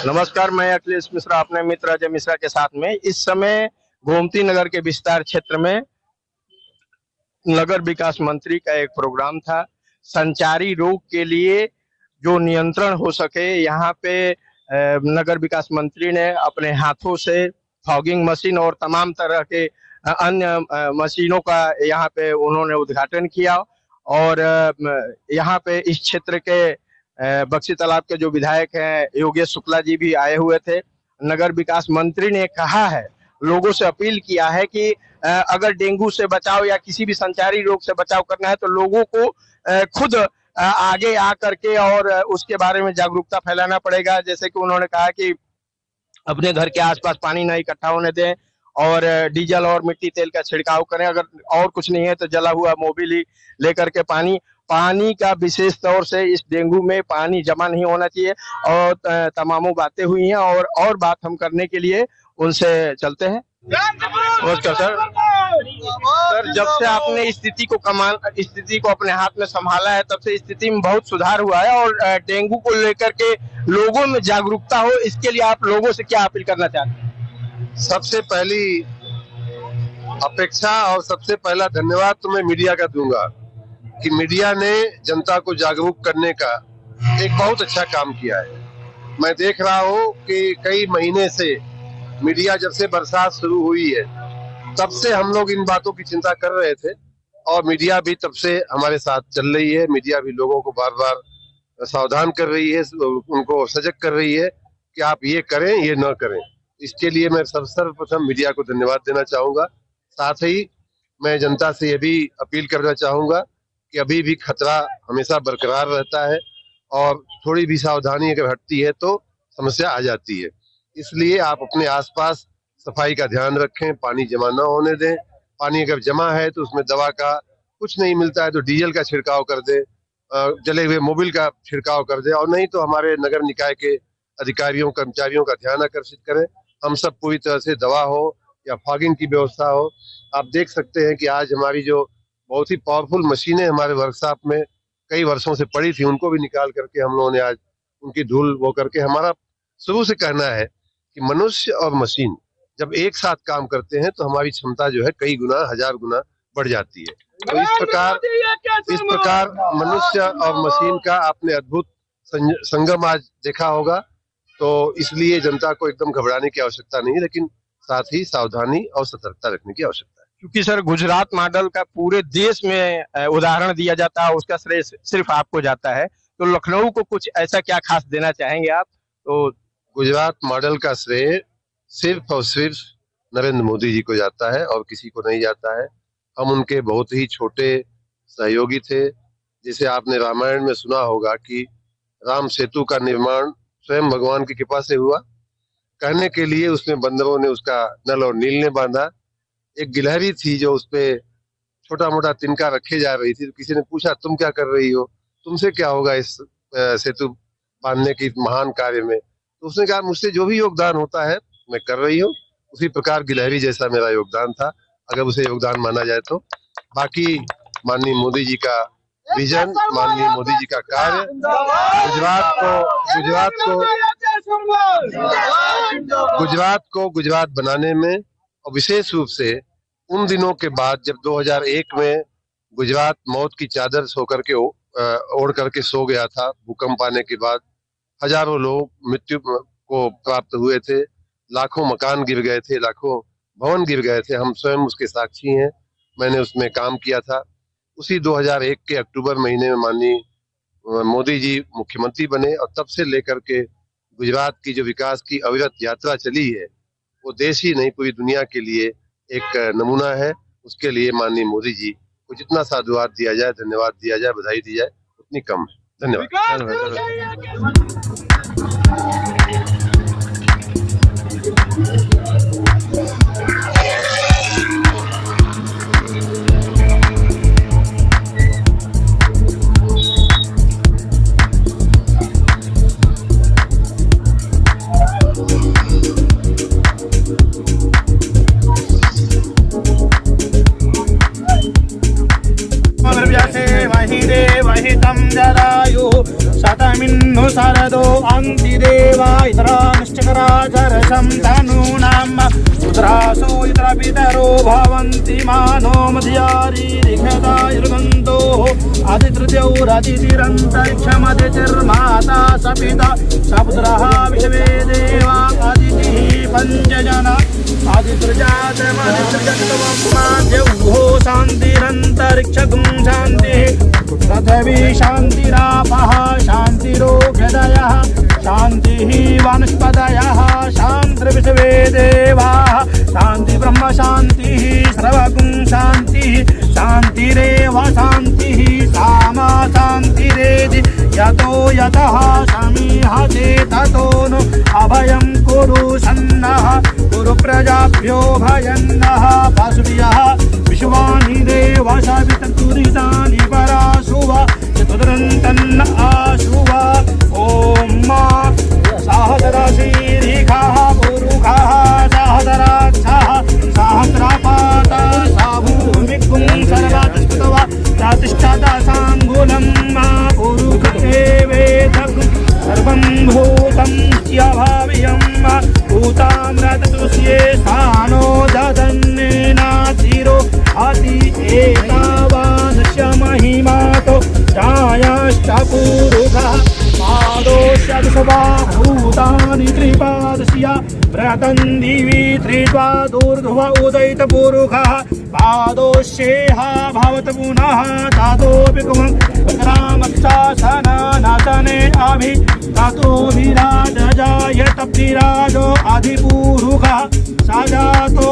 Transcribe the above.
नमस्कार, मैं अखिलेश मिश्रा अपने मित्र अजय मिश्रा के साथ में इस समय गोमती नगर के विस्तार क्षेत्र में नगर विकास मंत्री का एक प्रोग्राम था। संचारी रोग के लिए जो नियंत्रण हो सके, यहाँ पे नगर विकास मंत्री ने अपने हाथों से फॉगिंग मशीन और तमाम तरह के अन्य मशीनों का यहाँ पे उन्होंने उद्घाटन किया। और यहाँ पे इस क्षेत्र के बक्सी तालाब के जो विधायक हैं योगेश शुक्ला जी भी आए हुए थे। नगर विकास मंत्री ने कहा है, लोगों से अपील किया है कि अगर डेंगू से बचाव या किसी भी संचारी रोग से बचाव करना है तो लोगों को खुद आगे आ करके और उसके बारे में जागरूकता फैलाना पड़ेगा। जैसे कि उन्होंने कहा कि अपने घर के आसपास पानी न इकट्ठा होने दें और डीजल और मिट्टी तेल का छिड़काव करें। अगर और कुछ नहीं है तो जला हुआ मोबिल ही लेकर के पानी का विशेष तौर से इस डेंगू में पानी जमा नहीं होना चाहिए। और तमामों बातें हुई हैं और बात हम करने के लिए उनसे चलते हैं। नमस्कार सर, जब से आपने स्थिति को अपने हाथ में संभाला है तब से स्थिति में बहुत सुधार हुआ है और डेंगू को लेकर के लोगों में जागरूकता हो, इसके लिए आप लोगों से क्या अपील करना चाहते हैं? सबसे पहली अपेक्षा और सबसे पहला धन्यवाद तो मैं मीडिया का दूंगा कि मीडिया ने जनता को जागरूक करने का एक बहुत अच्छा काम किया है। मैं देख रहा हूँ कि कई महीने से मीडिया जब से बरसात शुरू हुई है तब से हम लोग इन बातों की चिंता कर रहे थे और मीडिया भी तब से हमारे साथ चल रही है। मीडिया भी लोगों को बार बार सावधान कर रही है, उनको सजग कर रही है कि आप ये करें ये न करें। इसके लिए मैं सर्वप्रथम मीडिया को धन्यवाद देना चाहूंगा। साथ ही मैं जनता से ये भी अपील करना चाहूंगा कि अभी भी खतरा हमेशा बरकरार रहता है और थोड़ी भी सावधानी अगर हटती है तो समस्या आ जाती है। इसलिए आप अपने आसपास सफाई का ध्यान रखें, पानी जमा न होने दें। पानी अगर जमा है तो उसमें दवा का कुछ नहीं मिलता है तो डीजल का छिड़काव कर दें, जले हुए मोबिल का छिड़काव कर दें, और नहीं तो हमारे नगर निकाय के अधिकारियों कर्मचारियों का ध्यान आकर्षित करें। हम सब पूरी तरह से दवा हो या फॉगिंग की व्यवस्था हो। आप देख सकते हैं कि आज हमारी जो बहुत ही पावरफुल मशीनें हमारे वर्कशॉप में कई वर्षों से पड़ी थी, उनको भी निकाल करके हम लोगों ने आज उनकी धूल वो करके, हमारा शुरू से कहना है कि मनुष्य और मशीन जब एक साथ काम करते हैं तो हमारी क्षमता जो है कई गुना हजार गुना बढ़ जाती है। तो इस प्रकार मनुष्य और मशीन का आपने अद्भुत संगम आज देखा होगा। तो इसलिए जनता को एकदम घबराने की आवश्यकता नहीं, लेकिन साथ ही सावधानी और सतर्कता रखने की आवश्यकता है। क्योंकि सर गुजरात मॉडल का पूरे देश में उदाहरण दिया जाता है, उसका श्रेय सिर्फ आपको जाता है, तो लखनऊ को कुछ ऐसा क्या खास देना चाहेंगे आप? तो गुजरात मॉडल का श्रेय सिर्फ और सिर्फ नरेंद्र मोदी जी को जाता है और किसी को नहीं जाता है। हम उनके बहुत ही छोटे सहयोगी थे। जैसे आपने रामायण में सुना होगा कि राम सेतु का निर्माण स्वयं भगवान की कृपा से हुआ। कहने के लिए उसमें बंदरों ने उसका नल और नील ने बांधा। एक गिलहरी थी जो उसपे छोटा मोटा तिनका रखे जा रही थी, तो किसी ने पूछा तुम क्या कर रही हो, तुमसे क्या होगा इस सेतु बांधने की महान कार्य में? तो उसने कहा मुझसे जो भी योगदान होता है मैं कर रही हूँ। उसी प्रकार गिलहरी जैसा मेरा योगदान था, अगर उसे योगदान माना जाए तो। बाकी माननीय मोदी जी का विजन, माननीय मोदी जी का कार्य गुजरात को गुजरात बनाने में, और विशेष रूप से उन दिनों के बाद जब 2001 में गुजरात मौत की चादर ओढ़ करके सो गया था। भूकंप आने के बाद हजारों लोग मृत्यु को प्राप्त हुए थे, लाखों मकान गिर गए थे, लाखों भवन गिर गए थे। हम स्वयं उसके साक्षी हैं, मैंने उसमें काम किया था। उसी 2001 के अक्टूबर महीने में माननीय मोदी जी मुख्यमंत्री बने और तब से लेकर के गुजरात की जो विकास की अविरत यात्रा चली है वो देश ही नहीं पूरी दुनिया के लिए एक नमूना है। उसके लिए माननीय मोदी जी को जितना साधुवाद दिया जाए, धन्यवाद दिया जाए, बधाई दी जाए, उतनी कम है। धन्यवाद। वही तम जरायु सतन मिन्नु शरदो अन्तिदेवा इतरा निश्चकराचरसं तनूनाम् उद्रासो इतर पितरो भवन्ति मानो मध्यारीरिखदायुर्गन्तो आदितृतीयौरतिथिरन्तरिक्षमदितिर्माता सपिता सपुत्रः विश्वे देवा अदितिः पञ्चजना आदितृजातमदितृजत्वमाद्यौः शान्तिरन्तरिक्षगुं शान्तिः पृथिवी शान्तिरापः शान्तिरोषधयः शान्तिः वनस्पतयः शान्तिर्विश्वे देवाः शान्ति ब्रह्म शान्तिः सर्वगुं शान्तिः शान्तिरेव शान्तिः सामा शान्तिरेति यतो यतः समीहते ततो नु अभयं कुरु सन्नः कुरु प्रजाभ्यो भयन्नः पशुभ्यः विश्वानि देव सवितुरितानि पराशुव चतुरन्तन्न आशुव ॐ सहस्रशीरिखः पुरुखः सहस्राक्षः सहस्रपाता साभूमिकुं सर्वतस्पतवा जातिष्ठदशाङ्गुलं मा पुरुष एवेदगुं सर्वं भूतं ह्यभाव्यं भूतामृततुष्ये स्थानो ददन्नेनातिरो अति एतावानस्य महिमातो जायाश्च पुरुषः पादोश्च विश्वभूतानि त्रिपादस्य व्रतं दिवि त्रित्वा दूर्ध्व उदयितपुरुषः पादोश्येह भवत पुनः ततोऽपि रामक्षासनानतने अभि ततो विराजजायत विराजो अधिपुरुषः स जातो